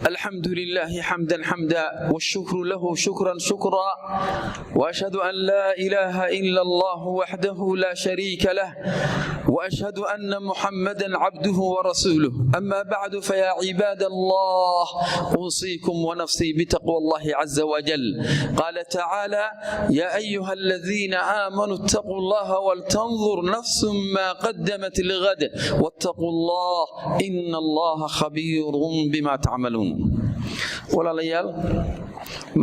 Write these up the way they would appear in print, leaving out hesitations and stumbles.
الحمد لله حمدا حمدا والشكر له شكرا شكرا وأشهد أن لا إله إلا الله وحده لا شريك له وأشهد أن محمدا عبده ورسوله أما بعد فيا عباد الله أوصيكم ونفسي بتقوى الله عز وجل قال تعالى يا أيها الذين آمنوا اتقوا الله ولتنظر نفس ما قدمت لغد واتقوا الله إن الله خبير بما تعملون walaalayaal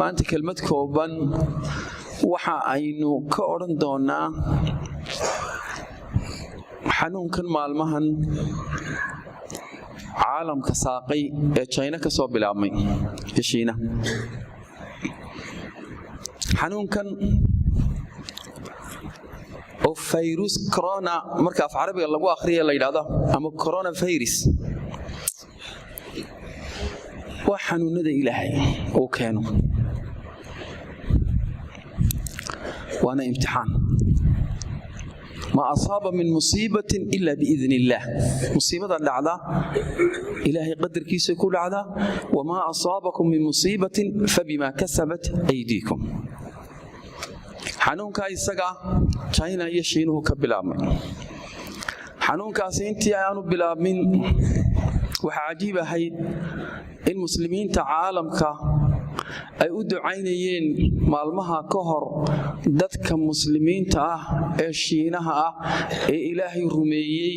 maanta kelmad kooban waxa aynu ka oran doonaa xanuunkan maalmahan caalamka saaqay ee China ka soo bilaabmay Shiina xanuunkan oo virus corona marka af Carabiga lagu akhriyo la yiraahdo ama coronavirus وحنوننا إلهي وكانوا وأنا امتحان ما أصاب من مصيبة إلا بإذن الله مصيبة الأعداء إلهي قدر كيس يكون الأعداء وما أصابكم من مصيبة فبما كسبت أيديكم حنون كاي سقع شاينا يشينه كبلامن حنون كاسينتي أيانو بلامن وحاجيب هاي المسلمين تعالمك ay u ducaynayeen maalmaha ka hor dadka muslimiinta ah ee Shiinaha ah ee Ilaahay rumeeyay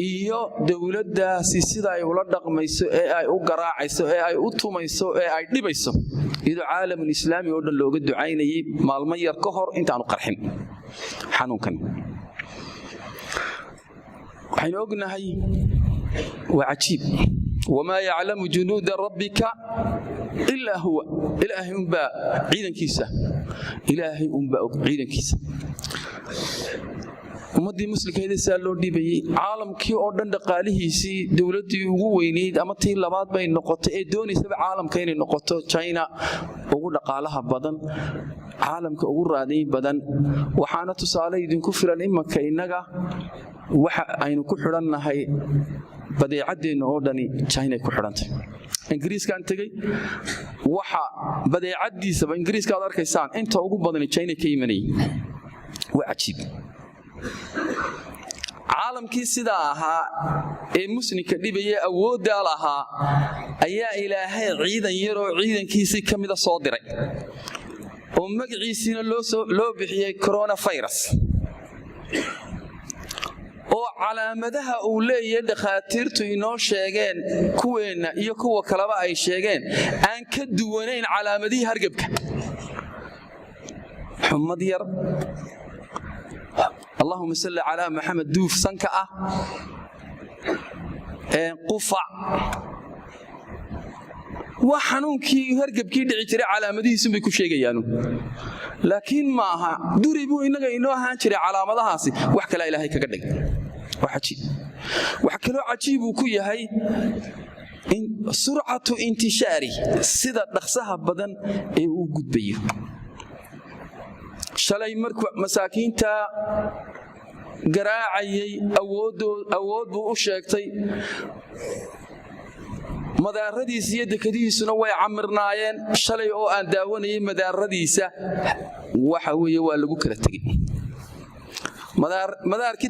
iyo dawladdaasi sida ay ula dhaqmayso ee ay u garaacayso ee ay u tumayso ee ay dhibayso iyadoo caalamul islaami oo dhan looga ducaynayay maalmo yar ka hor intaanu qarxin xanuunkan waxaynu ognahay waa cajiib وما يعلم جنود ربك إلا هو إلهي أنبا عيدا كيسا إلهي أنبا عيدا كيسا ومدي مسلك هيدا سألو دي بي عالم كي أردن دقاله سي دولتي ووينيد أما تي لباد بين نقطة دوني سبع عالم كين نقطة تشاينا وقول دقالها بدن عالم كأقول رادين بدن وحانا تسالي دين كفر الإمة كينغا وحا أين كحرنا هاي badeecadeen oo dhani China ku xirantay Ingiriiska aan tagay waxa badeecadiisa Ingiriiska aad arkaysaan inta ugu badan China ka yimaanay waa cajiib caalamkii sida ahaa ee muslimka dhibaya awoodda lahaa ayaa Ilaahay ciidan yar oo ciidankiisa kamida soo diray oo magaciisina loo bixiyay coronavirus oo calaamadaha uu leeyahay dhaqaatiirtu inoo sheegeen kuweena iyo kuwa kaleba ay sheegeen aan ka duwanayn calaamadii hargabka xumad yar Allahumma salli ala Muhammad duuf sanka ah qufac وحنونكي هرجبكي دعي ترى علامته سمي كشيء لكن معها دريبو إنك إنه هانشري علامة هاسي وحكي لا إله كقدك وحكي له عجيب وكي هاي إن سرعة انتشاري سيدا نقصها بدن وجود بيه شلي مركو مساكين تا قراعي أود وشاكتي مدارadiisa iyo dekadiisuna way camirnaayeen shalay oo aan daawanayay madaaradiisa waxa weeye waa lagu kala tagay madaarkii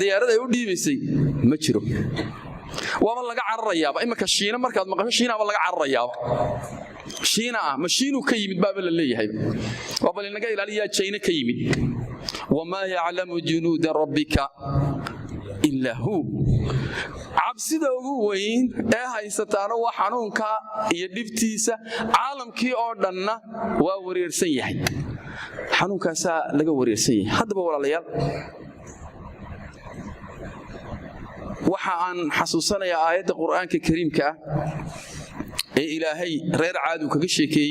diyaarada ay u dhiibaysay ma jiro waaba laga cararayaaba imaka Shiina markaad maqasho Shiina waa laga cararayaaba Shiina mashiinu ka yimid baaba la leeyahay waaba linaga ilaaliyaa China ka yimid wama ya'lamu junuud rabbika illa hu cabsida ugu weyn ee haysataana waa xanuunka iyo dhibtiisa caalamkii oo dhanna waa wareersan yahay xanuunkaas laga wareersan yahay hadaba walaalayaal waxa aan xasuusanayaa aayadda quraanka kariimka إلهي غير عاد كشيكي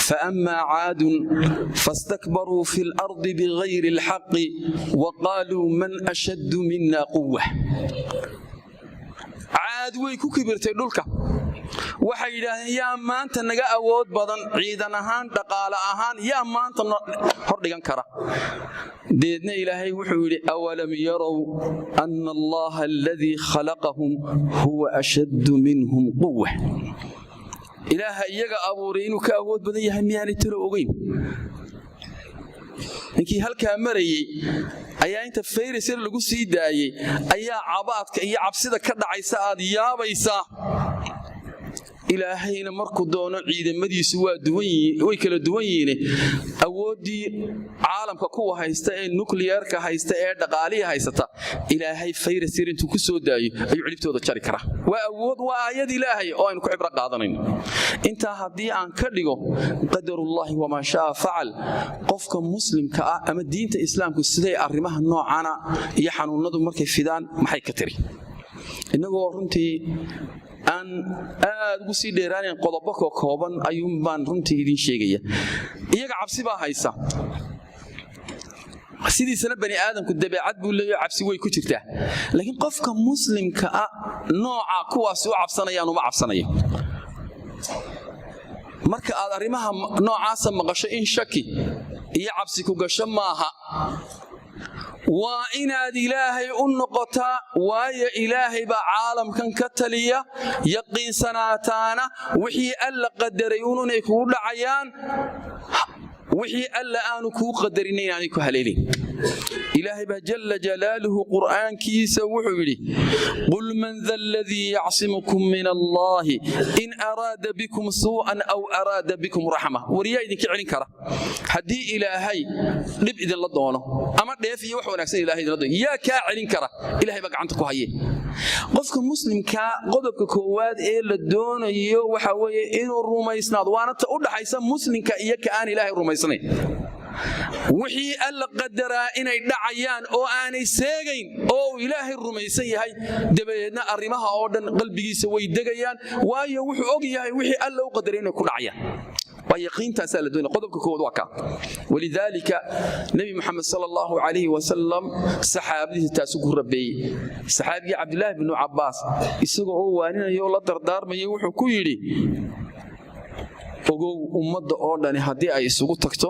فأما عاد فاستكبروا في الأرض بغير الحق وقالوا من أشد منا قوة عاد ويكو كبرت دولك waxay yidhaahdeen yaa maanta naga awood badan ciidan ahaan dhaqaale ahaan yaa maanta hor dhigan kara deedna ilaahay wuxuu yidhi awalam yarow ana allaha aladii khalaqahum huwa ashaddu minhum quwa ilaaha iyaga abuuray inuu ka awood badan yahay miyaanay talo ogeyn ninkii halkaa marayey ayaa inta fayrasir lagu sii daayey ayaa cabaadka iyo cabsida ka dhacaysa aad yaabaysaa ilaahayna markuu doono ciidamadiisu way kala duwan yihiin awoodii caalamka kuwa haysta ee nuclearka haysta ee dhaqaalihi haysata ilaahay fayrasir intuu ku soo daayo ayuu cilibtooda jari karaa waa awood waa aayad ilaahay oo aynu ku cibro qaadanayno intaa haddii aan ka dhigo qadarullaahi wamaa shaa facal qofka muslimka ah ama diinta islaamku siday arrimaha noocana iyo xanuunadu markay fidaan maxay ka tiri innagoo runtii aan aad ugu sii dheeraanayn qodobo kooban ayuun baan runtii idiin sheegaya iyaga cabsi baa haysa sidiisana bani aadamku dabeecad buu leeyahay cabsi way ku jirtaa laakiin qofka muslimka ah nooca kuwaasi u cabsanayaan uma cabsanayo marka aad arrimaha noocaasa maqasho in shaki iyo cabsi ku gasho maaha waa inaad ilaahay u noqotaa waayo ilaahay baa caalamkan ka taliya yaqiinsanaataana wixii alla qadaray inay kugu dhacayaan wixii alla aanu kuu qadarin inaanay ku haleelin ilaahay baa jalla jalaaluhu qur'aankiisa wuxuu yidhi qul man dha alladii yacsimukum min allaahi in araada bikum suu'an aw araada bikum raxma wariyaa idinka celin kara haddii ilaahay dhib idinla doono ama dheef iyo wax wanaagsan ilaahay idinla doono yaa kaa celin kara ilaahay baa gacanta ku haye qofka muslimka qodobka koowaad ee la doonayo waxa weeye inuu rumaysnaado waana ta u dhaxaysa muslimka iyo ka aan ilaahay rumaysnayn wixii alla qadaraa inay dhacayaan oo aanay seegayn oo ilaahay rumaysan yahay dabadeedna arrimaha oo dhan qalbigiisa way degayaan waayo wuxuu og yahay wixii alla u qadaray inay ku dhacayaan ويقينتا سالدون قدبك كود وكا ولذلك نبي محمد صلى الله عليه وسلم صحابي تاسو ربي صحابي عبد الله بن عباس isagoo oo waaninayo la dardaarmay wuxuu ku yiri ogow ummadda oo dhan hadii ay isugu tagto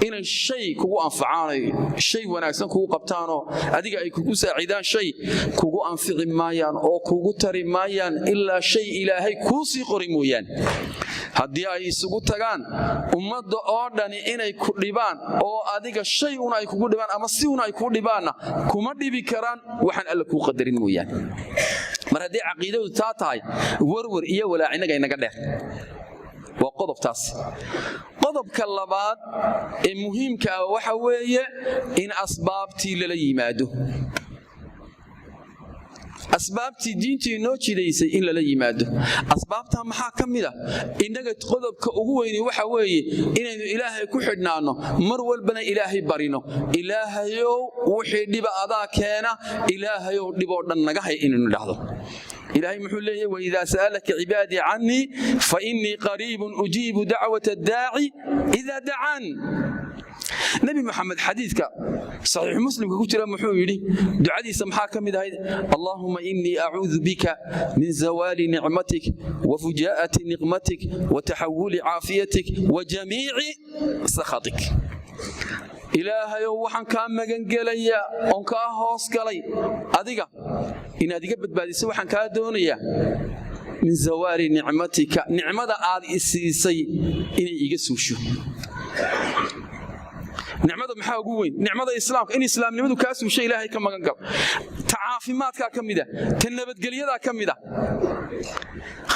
inay shay kugu anfacaanay shay wanaagsan kugu qabtaano adiga ay kugu saacidaan shay kugu anfici maayaan oo kugu tari maayaan ilaa shay ilaahay ku sii qori mooyaan haddii ay isugu tagaan ummadda oo dhan inay ku dhibaan oo adiga shay una ay kugu dhibaan ama si una ay ku dhibaana kuma dhibi karaan waxaan alla ku qadarin mooyaan mar haddii caqiidadu taa tahay warwar iyo walaacinaga inaga dheer وقضب تاس قضب كاللباد المهم كوحوية إن أسبابتي لليمادو أسبابتي دينتي نوتي ليس إلا ليمادو أسبابتها محاكم ذا إنك تقضب كأقوين وحوية إن إلهي كحدنانو مرول بنا إلهي بارينو إلهي وحيد بأذا كان إلهي لبعضنا نجاحي إنه نلاحظه إلهي محليه وإذا سألك عبادي عني فإني قريب أجيب دعوة الداعي إذا دعان نبي محمد حديثك صحيح مسلم كتير محولي دعادي سمحاك من هاي اللهم إني أعوذ بك من زوال نعمتك وفجاءة نقمتك وتحول عافيتك وجميع سخطك إلهي وحن كان مغنغليا اون كا هوس غلي اديغا ان اديغا بدباديسو وحن كا دونيا من زوال نعمتك نعمده اد اسيسي اني iga suusho نعمده maxaa ugu weyn نعمده islaamka in islaamnimadu ka suushay ilaahay ka magan gal taafimaadka kamida tan nabadgeliyada kamida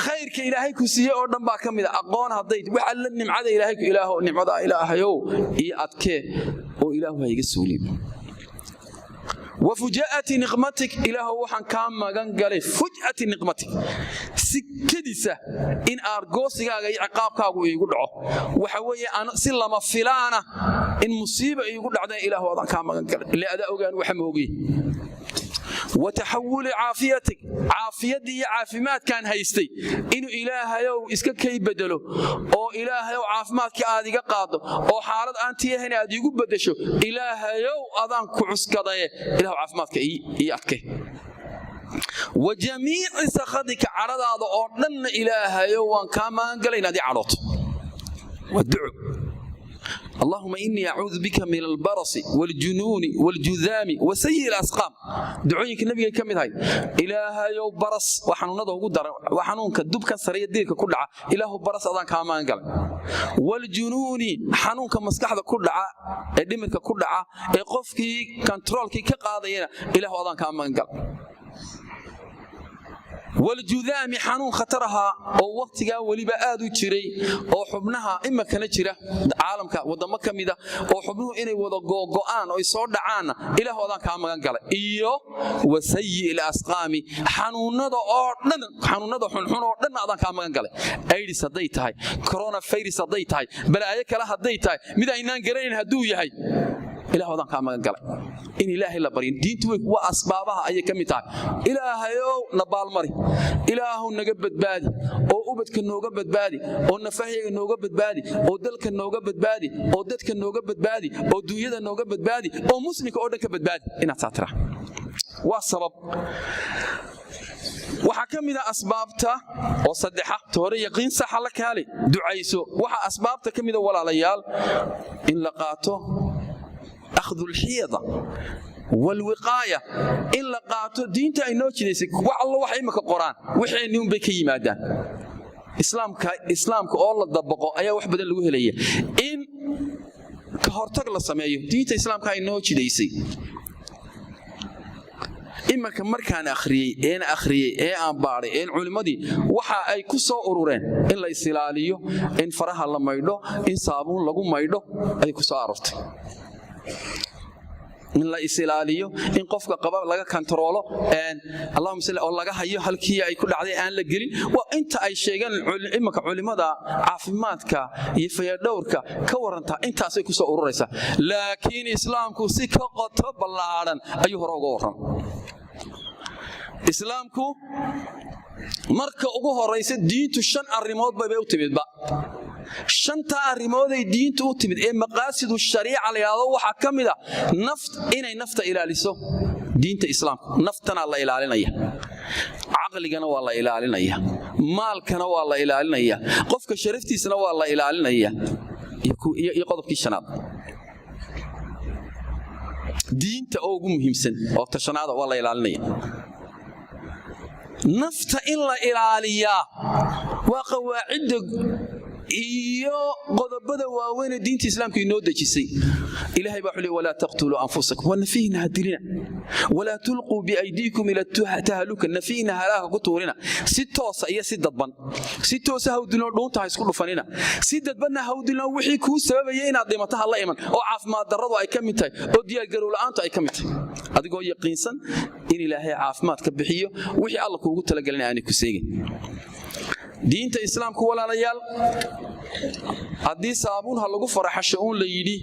khayrka ilaahay ku siiyo oo dhan baa kamida aqoon haday wax alla nimcada ilaahay ku ilaaho nimcada ilaahayo iyo adkee oo ilaahu hayga suulin وفجاءة نقمتك إله وحن كان مغان غلي فجاءة نقمتك سكديسه إن أرغوسيغا عقابكاغو إيغو دحو waxa weeye aan si lama filaana in musiiba iigu dhacday ilaah wadan ka magan galay ilaa adaa ogaan waxa moogay وتحول عافيتك عافيتي عافيمات كان هيستي إنه إلهيو إسكا كي بدلو أو إلهيو عافيماتك آديقا قادو أو حالد أنتي هنا آديقو بدشو إلهيو أدان كعسكا ضايا إلهيو عافيماتك إياتكي وجميع سخطك عرض هذا أردن إلهي وان كما قلنا دي عرض والدعو اللهم إني أعوذ بك من البرص والجنون والجذام وسيء الأسقام دعويك النبي كم هاي إلهي برص وحنون قدر وحنون كدب كسرية ديك كلها إله برص أذان كمان قال والجنون حنون كمسكح ذا كلها دمك كلها يقف كي كنترول كي كقاضينا إله أذان كمان قال والجذام حنون خطرها أو وقتها ولي بآدو تشري أو حبنها إما كانت تشري عالمك ودمك ميدا أو حبنه إني وذا جوان أو يصور دعانا إلى هذا كمان قال إيوه وسيء الأسقام حنون هذا حنون هذا حنون هذا كمان قال أيدي صديت هاي كورونا فيروس صديت هاي بلا أيك لا هديت هاي ميدا إننا جرين هدوي هاي إلى هذا كمان قال إن إله إلا برين دين توك وأسبابها أي كميتها إلهيو نبال مري إلهو نجبت بادي أو أبدك النوجبت بادي أو نفهي النوجبت بادي أو دلك النوجبت بادي أو دتك النوجبت بادي أو دويد النوجبت بادي أو مسلك أو دكبت بادي إن ساترة والسبب وحكم إذا أسبابته وصدحه توري يقين صح لك هالي دعيسو وح أسبابته كم إذا ولا ليال إن لقاته أخذ الحيضة والوقاية إن لقاته دينته إنه كذا والله وحي مك القرآن وحي اليوم بكي ماذا إسلامك الله ضبقه أي واحد بدل وهلية إن كهرتك للسماية دينته إسلامك إنه كذا يسي إما كمركان أخري أن باري إن علمدي وحا أي كسو أرورين إن لا إسلاليو إن فرها الله مايدو إن صابون لغو مايدو أي كسو أرورت إن لا إسلاليو إن قفك قباب لغا كنترولو إن اللهم صل الله لغا هيو هلكي أي كل عدي أن لقلين وإنت أي شيئا إما كعلمدا عافماتك يفيدورك كورنتا إنت أسي كسو أروريسا لكن إسلامك سيكا قطب الله عدن أيها رغورا إسلامكو marka ugu horeysa diintu shan arimood bay u timid ba shanta arimood ay diintu u timid ee maqaasidu shariica la yiraahdo waxa kamid ah naft inay nafta ilaaliso diinta islaamka naftana la ilaalinaya aqligana waa la ilaalinaya maalkana waa la ilaalinaya qofka sharaftiisana waa la ilaalinaya iyo qodobkii shanaad diinta ugu muhiimsan oo tashanaada waa la ilaalinaya nafta in la ilaaliyaa waa qawaacid iyo qodobada waaweyn ee diinta islaamka inoo dejisay ilaahay baa xulay wala taqtulu anfusakum wa nafina hadilina wala tulqu bi aydikum ila tahluka nafina halaka kuturina si toosa iyo si dadban si toosa hawdino dhoonta isku dhufanina si dadbanna hawdino wixii ku sababayay inaad dhimato hal iman oo caafimaad darradu ay kamid tahay oo diyaar garow la'aantu ay kamid tahay adigoo yaqiinsan in ilaahay caafimaad ka bixiyo wixii Allah kuugu talagalay aan ku seegin diinta islaamku walaalayaal haddii saabuun ha lagu faraxasho uun la yidhi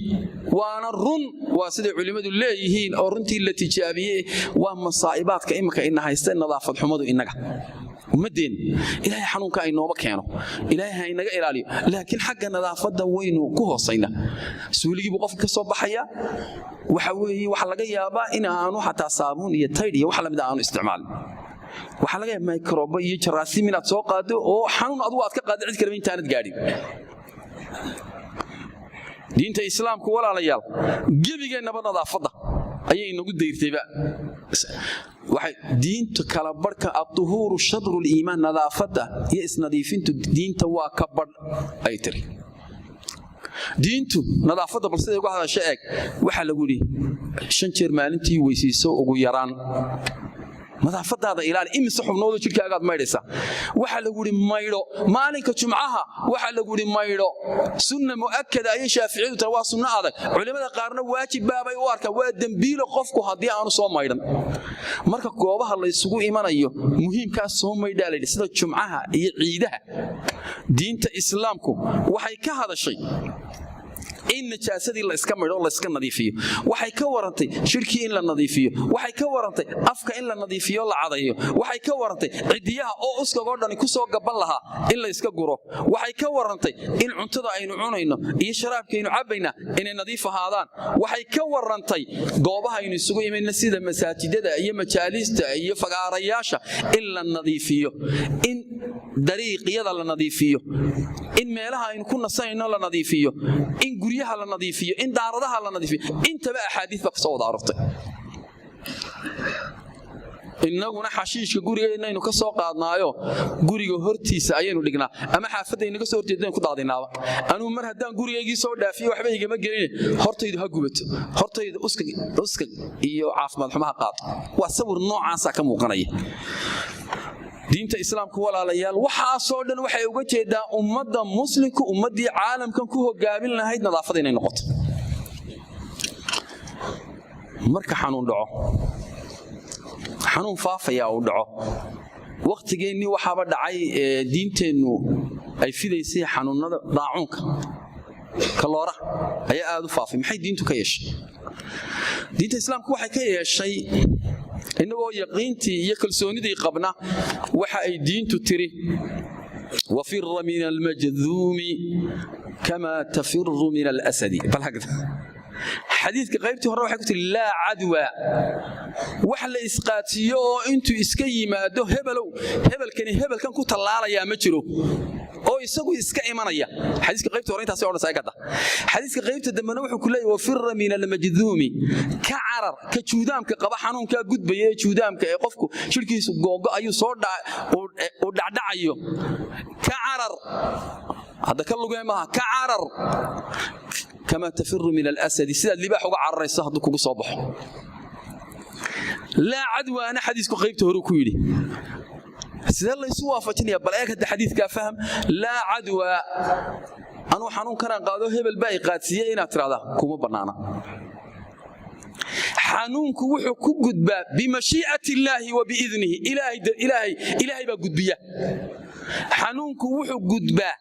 waana run waa siday culimmadu leeyihiin oo runtii la tijaabiyey waa masaa'ibaadka imika ina haysta nadaafad xumadu inaga ummadeen ilaahay xanuunka ay nooba keeno ilaahay inaga ilaaliyo laakiin xagga nadaafadda waynu ku hoosayna suuligiibu qofka ka soo baxaya waxa weeye waxa laga yaabaa in aanu xataa saabuun iyo taydh iyo wax la mid ah aanu isticmaalin waxa laga yaabaa microbe iyo jaraasiim inaad soo qaado oo xanuun adigu aad ka qaado cid kale intaanad gaadhin diinta islaamku walaalayaal gebigeennaba nadaafadda ayay inagu dayrtayba waxay diinta kala barka at-tuhuru shadru al-iimaan nadaafadda iyo isnadiifintu diinta waa ka badh ay tiri diintu nadaafadda balse ugu hadasho eeg waxa lagu yiri 5 jeer maalintii weysiiso ugu yaraan nadaafadaada ilaali imisa xubnooda jirkaaga aad maydhaysa waxa lagu yiri maydho maalinka jumcaha waxa lagu yiri maydho sunna muakkada ay shaafiicidu taa waa sunna adag culimada qaarna waajib baabay u arkaa waa dambiilo qofku hadii aanu soo maydhan marka goobaha la isugu imanayo muhiimka soo maydhalay sida jumcaha iyo ciidaha diinta islaamku waxay ka hadashay in najaasadii la iska midho la iska nadiifiyo waxay ka warantay shirkii in la nadiifiyo waxay ka warantay afka in la nadiifiyo la cadayo waxay ka warantay cidiyaha oo uskaga dhan ku soo gaban lahaa in la iska guro waxay ka warantay in cuntada aynu cunayno iyo sharaabka aynu cabayna inay nadiif ahaadaan waxay ka warantay goobaha aynu isugu imayna sida masaajidada iyo majaalista iyo fagaarayaasha in la nadiifiyo in dariiqyada la nadiifiyo in meelaha aynu ku nasanayno la nadiifiyo in guryaha la nadiifiyo in daaradaha la nadiifiyo intaba axaadiis baa soo wada aragtay innaguna xashiishka gurigeena inuu ka soo qaadnaayo guriga hortiisa ayaynu dhignaa ama xaafadda inaga soo horjeedeen ku daadinaaba anuu mar haddaan gurigeygii soo dhaafiyo waxba igama gelin hortaydu ha gubato hortaydu uska iyo caafimaad xumaha qaado waa sawir noocaasa ka muuqanaya diinta islaamku walaalayaal waxaasoo dhan waxay uga jeedaa ummadda muslimku ummadii caalamkan ku hogaamin lahayd nadaafada inay noqoto marka xanuun dhaco xanuun faafaya uu dhaco waqtigeennii waxaaba dhacay diinteennu ay fidaysay xanuunada daacuunka kaloora ayaa aad u faafay maxay diintu ka yeeshay diinta islaamku waxay ka yeeshay inagoo yaqiintii iyo kalsoonidii qabna waxa ay diintu tiri wafir min almajduumi kama tafirru min alasadi balhagda xadiidka qaybtii hore waxay ku tiri laa cadwa wax la isqaatiyo oo intuu iska yimaado hebelkani hebelkan ku tallaalayaa ma jiro oo isagu iska imanaya xadiiska qaybta hore intaas oo dhan gada xadiiska qaybta dambana wuxuu ku leeyahay wafirra min almajduumi ka carar ka juudaamka qaba xanuunka gudbaya ee juudaamka ee qofku shirkiisu googo ayuu soo dhacdhacayo ka carar hada ka lugeemaha ka carar kama tafirru min alasad sida libaax uga cararayso haduu kugu soo baxo la cadwa ana xadiisku qaybta hore ku yiri sida la isu waafajinaya bal ee ka xadiiska faham la cadwa anu xanuun kana qaado hebel baa qaadsiye inaad tiraahdo kuma banaana xanuunku wuxuu ku gudbaa bimashii'ati illaahi wa biidnihi ilaahay baa gudbiya xanuunku wuxuu gudbaa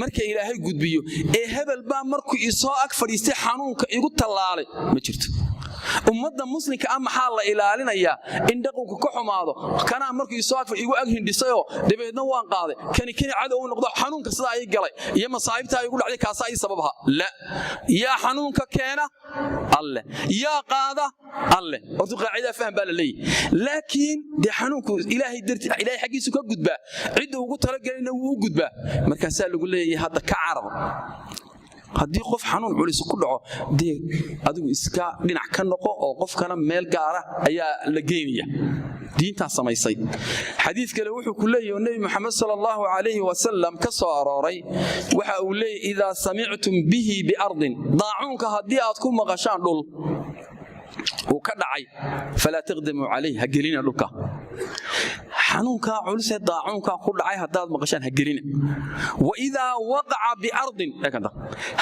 marka ilaahay gudbiyo ee hebel baa markuu isoo ag fadhiistay xanuunka igu tallaalay ma jirto ummadda muslimka maxaa la ilaalinayaa in dhaqanku ka xumaado kana markuu isoo ag igu ag hindhisayo dabeedna waan qaaday kani cadow u noqdo xanuunka sida ay galay iyo masaa'ibta ay ugu dhacday kaasa ay sababaha la yaa xanuunka keena alle yaa qaada alle oo qaacida faham baa la leeyahay laakiin de xanuunku ilaahay xaqiisu ka gudbaa cid ugu talagalina wuu gudbaa markaas lagu leeyahay hadda ka carar haddii qof xanuun culis ku dhaco dee adigu iska dhinac ka noqo oo qofkana meel gaara ayaa la geynaya diinta samaysay xadiis kale wuxuu ku leeyahay nabi maxamed sallallahu alayhi wa sallam ka soo arooray waxa uu leeyahay idha sami'tum bihi bi ardin daacuunka haddii aad ku maqashaan dhul uu ka dhacay fala taqdimu alayhi hagelina dhulka xanuunka culus ee daacuunka ku dhacay hadaad maqashaan hagelina wa idha waqa'a bi ardin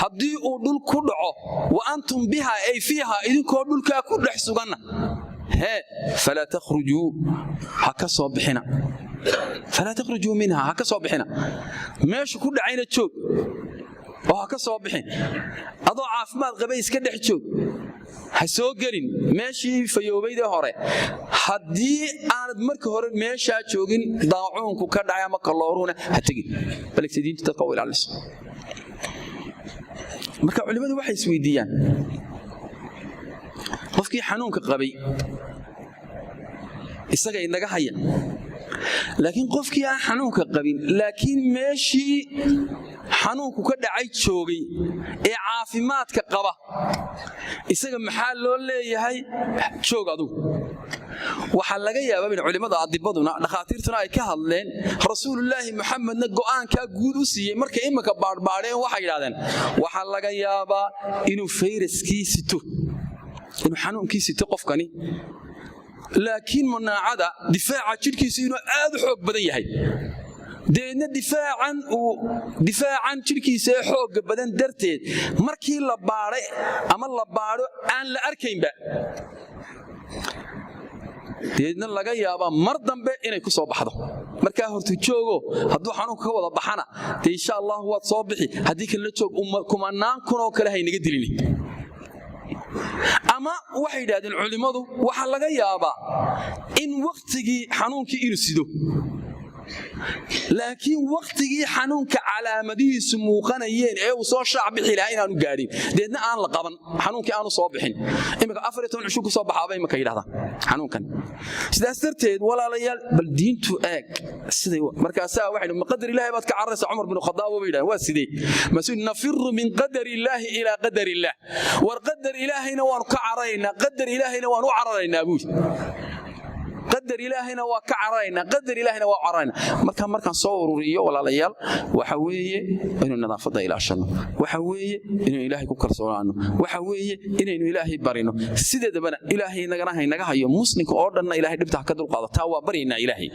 haddii uu dhul ku dhaco wa antum biha ay fiha idinkoo dhulka ku dhex sugan fala takhruju hakasoo bixina fala takhruju minha hakasoo bixina meesha ku dhacayna joog oo hakasoo bixin adoo caafimaad qabay iska dhex joog ha soo gelin meeshii fayoobayda hore haddii aanad marka hore meesha joogin daacuunku ka dhacay ama kalooruna ha tagin balse diinta dadka u ilaaliso marka culimadu waxay isweydiiyaan qofkii xanuunka qabay isaga inaga haya laakiin qofkii aan xanuunka qabin laakiin meeshii xanuunku ka dhacay joogay ee caafimaadka qaba isaga maxaa loo leeyahay joog adigu waxa laga yaabaa in culimada adibaduna dhaqaatiirtuna ay ka hadleen rasuulullaahi maxamedna go'aanka guud u siiyay markay imika baadhbaadheen waxay yiraahdeen waxa laga yaabaa inuu fayraskii sito inuu xanuunkii sito qofkani laakiin manaacada difaaca jirkiisu inuu aad u xoog badan yahay deedna difaacan jirkiisa ee xoog badan darteed markii la baadhay ama la baadho aan la arkaynba deedna laga yaabaa mar dambe inay ku soo baxdo markaa hortu joogo hadduu xanuunka ka wada baxana dee insha Allah waad soo bixi haddii kale joog kumanaan kun oo kale haynaga dilini ama waxay yidhaahdeen culimadu waxa laga yaabaa in waqtigii xanuunkii inuu sido laakiin waqtigii xanuunka calaamadihiisu muuqanayeen ee uu soo shaac bixi lahaa inaanu gaadhin deedna aan la qaban xanuunkii aanu soo bixin imika 14 cisho ku soo baxaabay imika yidhaahdaan xanuunkan sidaas darteed walaalayaal bal diintu eeg siday markaasaa waxay maqadar ilaahay baad ka carraysa Umar bin Khadaab oo yidhaahdaa waa sidee masuul nafiru min qadari ilaahi ila qadari ilaah war qadar ilaahayna waanu ka carraynaa qadar ilaahayna waanu u carraynaa buu qadar ilaahayna waa ka carayna qadar ilaahayna waa carayna markaan soo ururiyo walaalayaal waxa weeye inuu nadaafada ilaashano waxa weeye inuu ilaahay ku kalsoonaano waxa weeye inaynu ilaahay barino sideedaba ilaahay naga hayo muslimka oo dhan ilaahay dhibta ka dul qaado taa waa barina ilaahay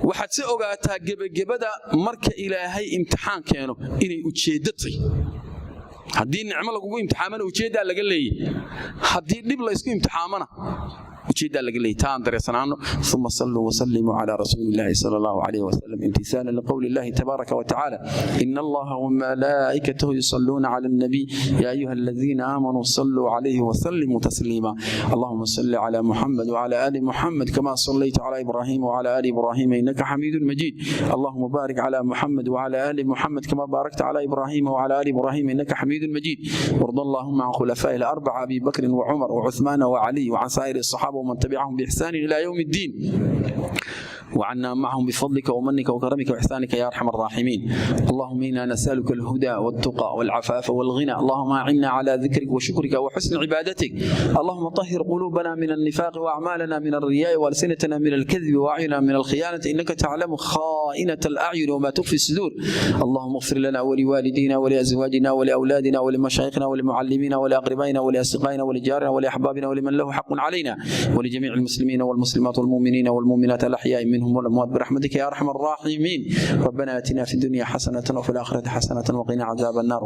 waxaad si ogaataa gebagabada marka ilaahay imtixaan keeno inay ujeedatay haddii nicmo lagu imtixaamana ujeedaa laga leeyahay haddii dhib la isku imtixaamana ujeedaa laga leeyahay taan dareesanaano thumma sallu wa sallimu ala rasuulillahi sallallahu alayhi wa sallam imtisalan liqawli llahi tabaaraka wa ta'ala inna allaha wa malaa'ikatahu yusalluna ala an-nabi ya ayyuhalladhina amanu sallu alayhi wa sallimu taslima allahumma salli ala muhammad wa ala ali muhammad kama sallayta ala ibrahim wa ala ali ibrahim innaka hamidun majid allahumma barik ala muhammad wa ala ali muhammad kama barakta ala ibrahim wa ala ali ibrahim innaka hamidun majid warda allahumma an khulafa'il arba'a abi bakr wa umar wa uthman wa ali wa an sa'ir as-sahaba ومن تبعهم بإحسان إلى يوم الدين وعنا معهم بفضلك ومنك وكرمك وإحسانك يا أرحم الراحمين اللهم إنا نسألك الهدى والتقى والعفاف والغنى اللهم أعنا على ذكرك وشكرك وحسن عبادتك اللهم طهر قلوبنا من النفاق وأعمالنا من الرياء وألسنتنا من الكذب وأعيننا من الخيانة إنك تعلم خائنة الأعين وما تخفي الصدور اللهم اغفر لنا ولوالدينا ولأزواجنا ولأولادنا ولمشايخنا ولمعلمينا ولأقربائنا ولأصدقائنا ولجارنا ولأحبابنا ولمن له حق علينا ولجميع المسلمين والمسلمات والمؤمنين والمؤمنات الأحياء منهم والأموات برحمتك يا أرحم الراحمين ربنا آتنا في الدنيا حسنة وفي الآخرة حسنة وقنا عذاب النار